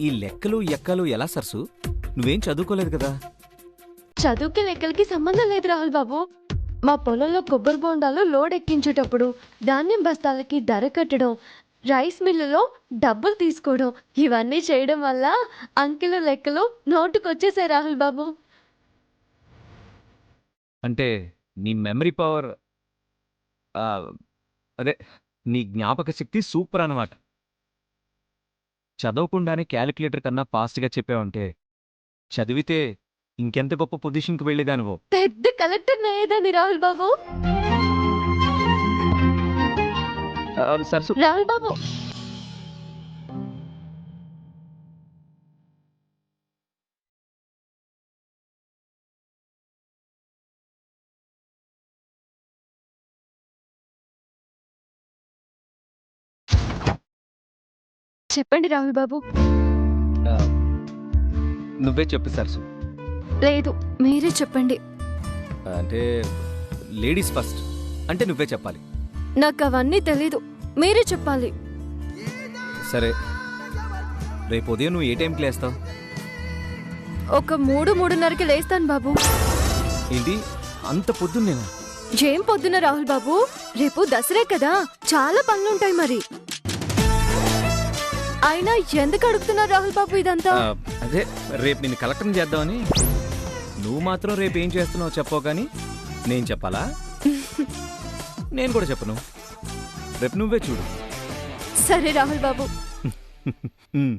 ఈ లెక్కలు ఎక్కలు ఎలా సరసు? నువ్వేం చదువుకోలేదు కదా? చదువుకి లెక్కలకి సంబంధం లేదు రాహుల్ బాబు. మా పొలంలో కొబ్బరి బోండాలు లోడ్ ఎక్కించేటప్పుడు ధాన్యం బస్తాలకి ధర కట్టడం, రైస్ మిల్లులో డబ్బులు తీసుకోవడం, ఇవన్నీ చేయడం వల్ల అంకెలు లెక్కలు నోటుకొచ్చేసాయి రాహుల్ బాబు. అంటే నీ మెమరీ పవర్, ఆ, అదే నీ జ్ఞాపక శక్తి సూపర్ అన్నమాట. చదవకుండానే క్యాలిక్యులేటర్ కన్నా ఫాస్ట్గా చెప్పావంటే చదివితే ఇంకెంత గొప్ప పొజిషన్కి వెళ్ళేదానివో. పెద్ద కలెక్టర్ అయ్యేదాన్ని రాహుల్ బాబు. సరసు, రాహుల్ బాబు, చెప్పండి రాహుల్ బాబు. ఆ, నువ్వే చెప్పు సరసు. లేదు, మీరే చెప్పండి. అంటే లేడీస్ ఫస్ట్ అంటే నువ్వే చెప్పాలి. నాకు అవన్నీ తెలీదు, మీరే చెప్పాలి. సరే, రేపు ఉదయం నువ్వు ఏ టైంకి లేస్తావు? ఒక 3-3:30కి లేస్తాను బాబు. ఏంటి అంత పొద్దున్నేనా? ఏం పొద్దున రాహుల్ బాబు, రేపు దసరా కదా, చాలా పనులుంటాయి మరి. అయినా ఎందుకు అడుగుతున్నారు రాహుల్ బాబు ఇదంతా? అదే రేపు నిన్ను కలెక్టర్ చేద్దామని. నువ్వు మాత్రం రేపు ఏం చేస్తున్నావు చెప్పవు కానీ నేను చెప్పాలా? నేను కూడా చెప్పను, రేపు నువ్వే చూడు. సరే రాహుల్ బాబు. ఉమ్.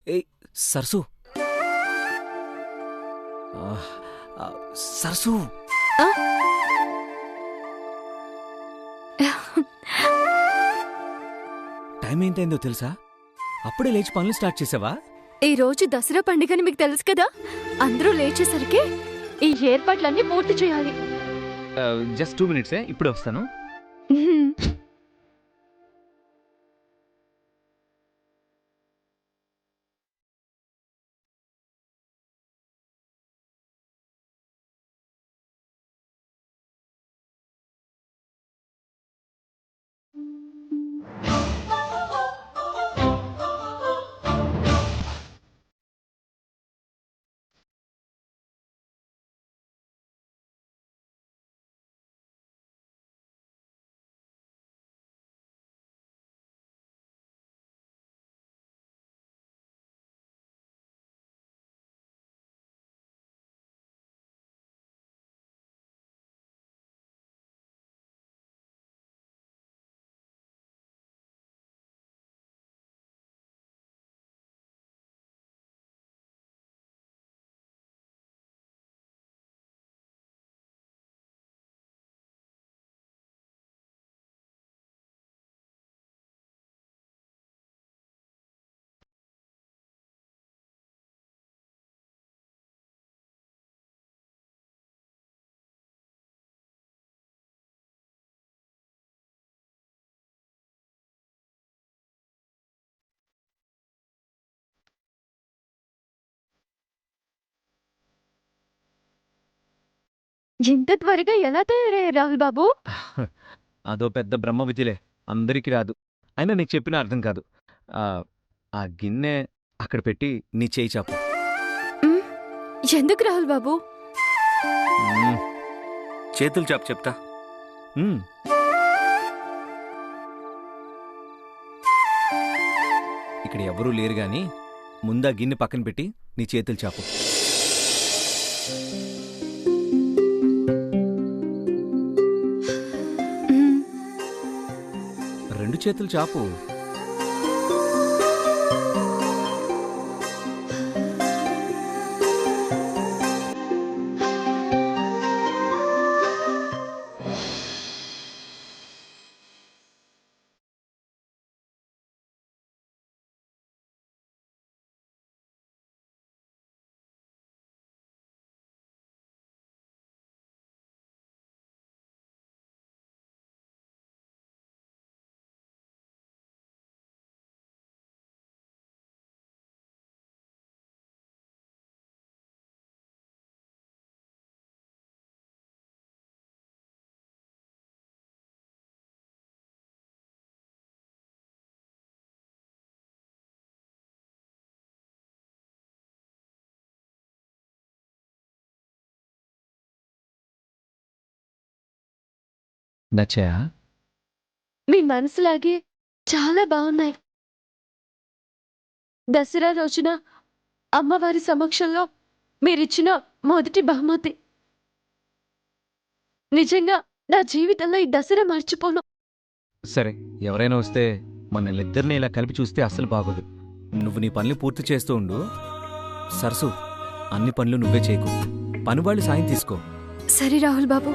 ఏయ్ సరసు, సరసు, ఆ? టైం ఏంటైందో తెలుసా? అప్పుడే లేచి పనులు స్టార్ట్ చేసావా? ఈ రోజు దసరా పండుగని మీకు తెలుసు కదా, అందరూ లేచేసరికి ఈ ఏర్పాట్లన్నీ పూర్తి చేయాలి. జస్ట్ 2 minutes, ఇప్పుడే వస్తాను. ఇంత త్వరగా ఎలా తయారయ్యారు రాహుల్ బాబు? అదో పెద్ద బ్రహ్మ విద్యలే, అందరికీ రాదు. అయినా నీకు చెప్పినా అర్థం కాదు. ఆ ఆ గిన్నె అక్కడ పెట్టి నీ చేయి చాపు. మ్, ఎందుకు రాహుల్ బాబు? మ్, చేతులు చాపు చెప్తా. మ్. ఇక్కడ ఎవరూ లేరు గాని ముందా గిన్నె పక్కన పెట్టి నీ చేతులు చాపు. మ్, రెండు చేతులు చాపు. నచ్చాయా? మీ మనసులాగే చాలా బాగున్నాయి. దసరా రోజున అమ్మవారి సమక్షంలో మీరిచ్చిన మొదటి బహుమతి. నిజంగా నా జీవితంలో ఈ దసరా మర్చిపోను. సరే, ఎవరైనా వస్తే మనల్నిద్దరిని ఇలా కలిపి చూస్తే అస్సలు బాగోదు. నువ్వు నీ పనులు పూర్తి చేస్తూ ఉండు. సరసు, అన్ని పనులు నువ్వే చేయకు, పనివాళ్ళు సాయం తీసుకో. సరే రాహుల్ బాబు.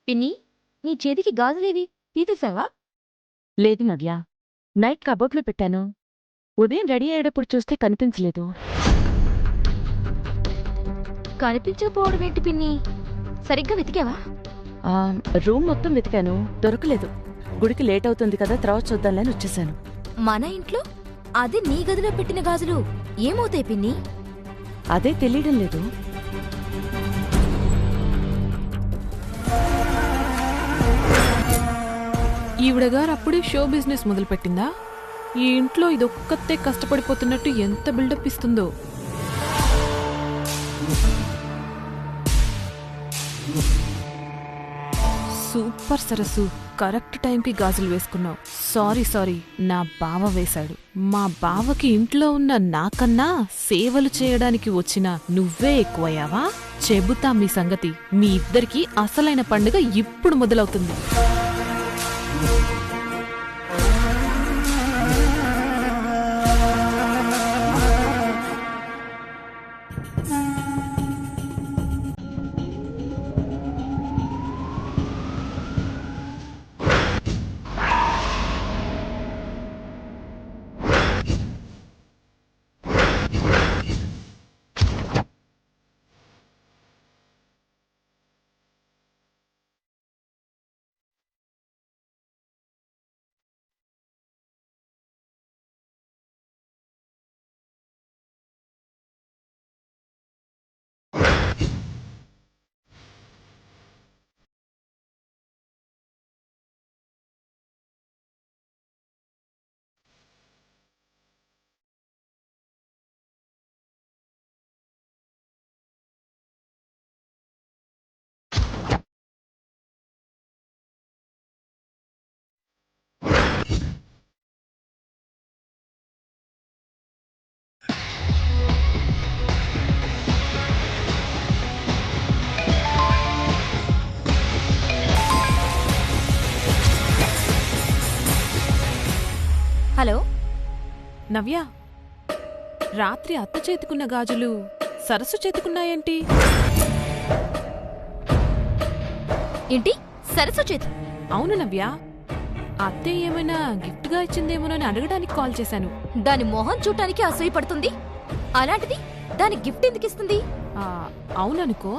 పిన్ని, నీ చేతికి గాజులేవి తీసేసావా? లేదు నవ్య, నైట్ కబోర్డ్లో పెట్టాను. ఉదయం రెడీ అయ్యేటప్పుడు చూస్తే కనిపించలేదు. కనిపించకపోవడం ఏంటి పిన్ని? సరిగ్గా వెతికావా? ఆ, రూమ్ మొత్తం వెతికాను, దొరకలేదు. గుడికి లేట్ అవుతుంది కదా, తర్వాత చూద్దాంలని వచ్చేసాను. మన ఇంట్లో అది నీ గదిలో పెట్టిన గాజులు ఏమవుతాయి పిన్ని? అదే తెలియడం లేదు. ఈవిడగారు అప్పుడే షో బిజినెస్ మొదలుపెట్టిందా? ఈ ఇంట్లో ఇదొక్కతే కష్టపడిపోతున్నట్టు ఎంత బిల్డప్ ఇస్తుందో. సూపర్ సరస్సు, కరెక్ట్ టైంకి గాజులు వేసుకున్నావు. సారీ, నా బావ వేశాడు. మా బావకి ఇంట్లో ఉన్న నాకన్నా సేవలు చేయడానికి వచ్చిన నువ్వే ఎక్కువయ్యావా? చెబుతా మీ సంగతి. మీ ఇద్దరికీ అసలైన పండుగ ఇప్పుడు మొదలవుతుంది. హలో. నవ్య, రాత్రి అత్త చేతికున్న గాజులు సరస్సు చేతికున్నాయేంటి? ఏంటి సరస్సు చేతి? అవును నవ్య, అత్తే ఏమైనా గిఫ్ట్గా ఇచ్చిందేమోనని అడగడానికి కాల్ చేశాను. దాని మొహం చూడటానికి అసూయ పడుతుంది, అలాంటిది దాని గిఫ్ట్ ఎందుకు ఇస్తుంది? అవుననుకో,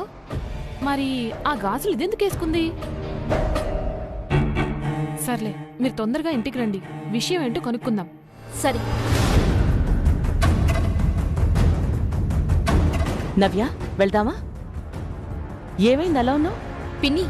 మరి ఆ గాజులు ఇదెందుకు వేసుకుంది? సర్లే, మీరు తొందరగా ఇంటికి రండి, విషయం ఏంటో కనుక్కుందాం. సరే. నవ్య, వెళ్దామా? ఏమైంది అలా ఉన్నావు? పిన్ని,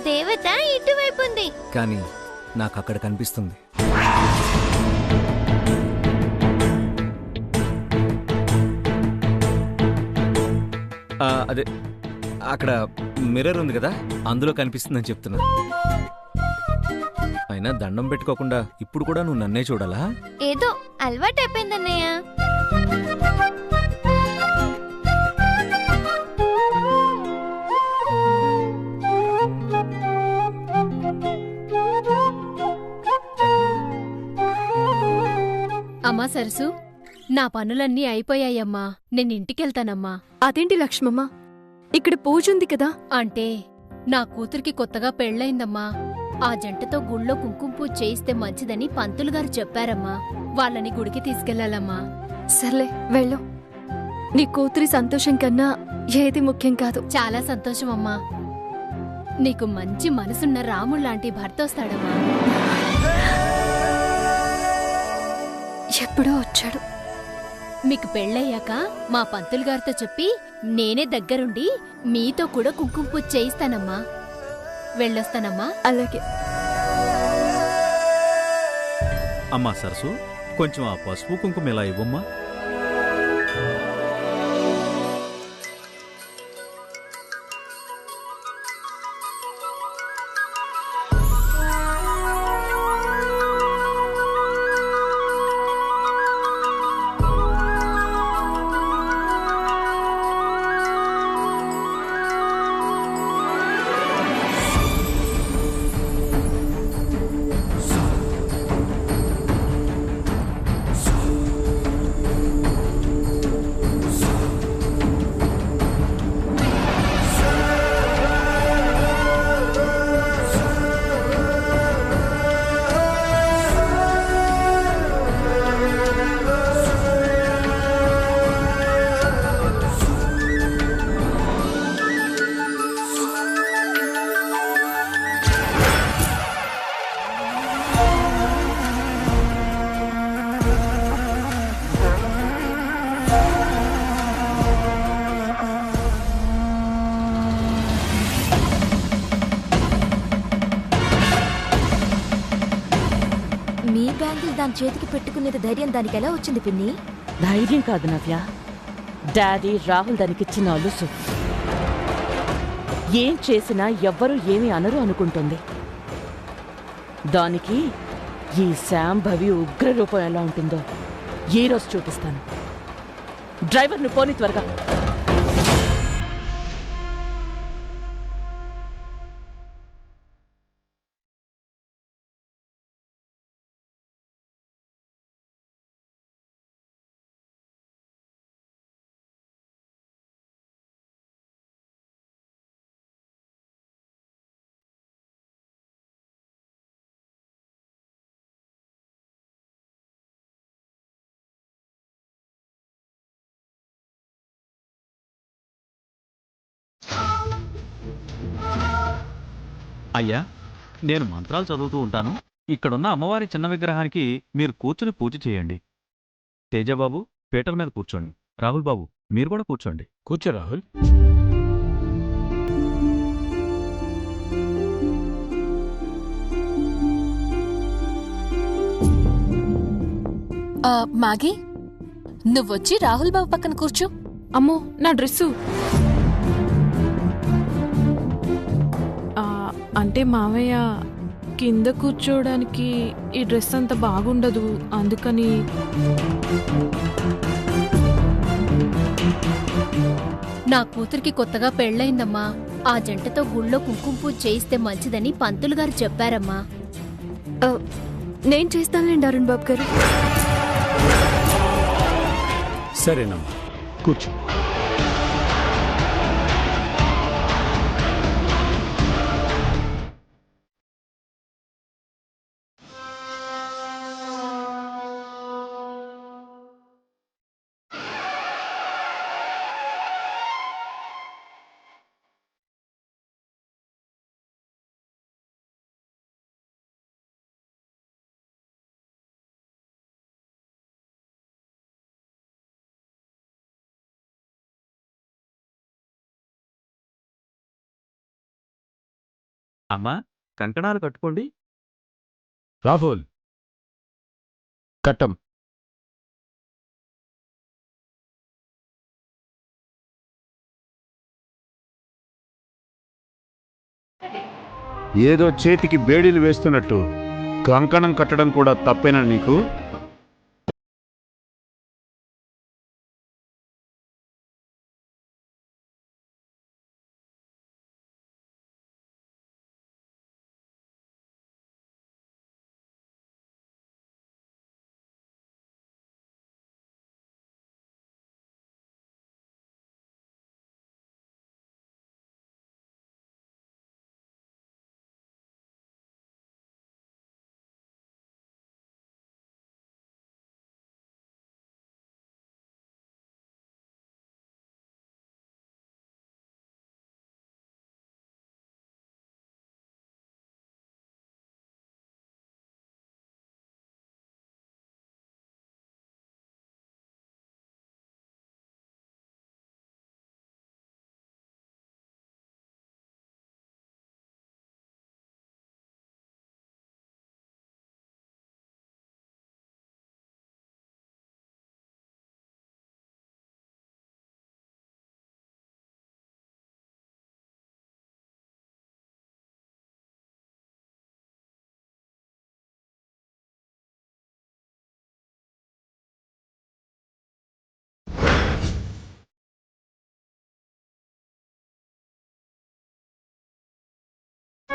దేవత ఇటువైపు ఉంది, కానీ నాకు అక్కడ కనిపిస్తుంది. అదే అక్కడ మిర్రర్ ఉంది కదా, అందులో కనిపిస్తుందని చెప్తున్నా. అయినా దండం పెట్టుకోకుండా ఇప్పుడు కూడా నువ్వు నన్నే చూడాలా? ఏదో అలవాటు అయిపోయిందన్నయ్య. అమ్మా సరసు, నా పనులన్నీ అయిపోయాయమ్మా, నేనింటికెళ్తానమ్మా. అదేంటి లక్ష్మమ్మ, ఇక్కడ పూజుంది కదా? అంటే నా కూతురికి కొత్తగా పెళ్ళయిందమ్మా. ఆ జంటతో గుళ్ళో కుంకుమ పూజ చేయిస్తే మంచిదని పంతులుగారు చెప్పారమ్మా. వాళ్ళని గుడికి తీసుకెళ్లాలమ్మా. సర్లే వెళ్ళు. నీ కూతురి సంతోషం కన్నా ఏది ముఖ్యం కాదు. చాలా సంతోషం అమ్మా. నీకు మంచి మనసున్న రాముళ్లాంటి భర్త వస్తాడమ్మా. ఎప్పుడో వచ్చాడు. మీకు పెళ్ళయ్యాక మా పంతులుగారితో చెప్పి నేనే దగ్గరుండి మీతో కూడా కుంకుమ పూజ చేయిస్తానమ్మా. వెళ్ళొస్తానమ్మా. అలాగే. అమ్మా సరసు, కొంచెం ఆ పసుపు కుంకుమ ఇలా ఇవ్వమ్మా. దాని చేతికి పెట్టుకునేది ధైర్యం దానికి ఎలా వచ్చింది పిన్ని? ధైర్యం కాదు నవ్య, డాడీ రాహుల్ దానికిచ్చిన అలుసు. ఏం చేసినా ఎవ్వరూ ఏమీ అనరు అనుకుంటుంది. దానికి ఈ శాంభవి ఉగ్రరూపం ఎలా ఉంటుందో ఈ రోజు చూపిస్తాను. డ్రైవర్ను పోని త్వరగా. అయ్యా, నేను మంత్రాలు చదువుతూ ఉంటాను. ఇక్కడున్న అమ్మవారి చిన్న విగ్రహానికి మీరు కూర్చుని పూజ చేయండి. తేజబాబు, పీటల మీద కూర్చోండి. రాహుల్ బాబు, మీరు కూడా కూర్చోండి. కూర్చో రాహుల్. మాగి, నువ్వొచ్చి రాహుల్ బాబు పక్కన కూర్చో. అమ్మో, నా డ్రెస్సు. అంటే మావయ్య, కింద కూర్చోవడానికి ఈ డ్రెస్ అంత బాగుండదు, అందుకని. నా కూతురికి కొత్తగా పెళ్ళయిందమ్మా. ఆ జంటతో గుళ్ళో కుంకుమ పూజ చేయిస్తే మంచిదని పంతులు గారు చెప్పారమ్మా. నేను చేస్తానులేండి అరుణ్ బాబు గారు. సరేనమ్మా, కూర్చో. అమ్మా, కంకణాలు కట్టుకోండి. రాహుల్, కట్టం. ఏదో చేతికి బేడీలు వేస్తున్నట్టు కంకణం కట్టడం కూడా తప్పేనా నీకు?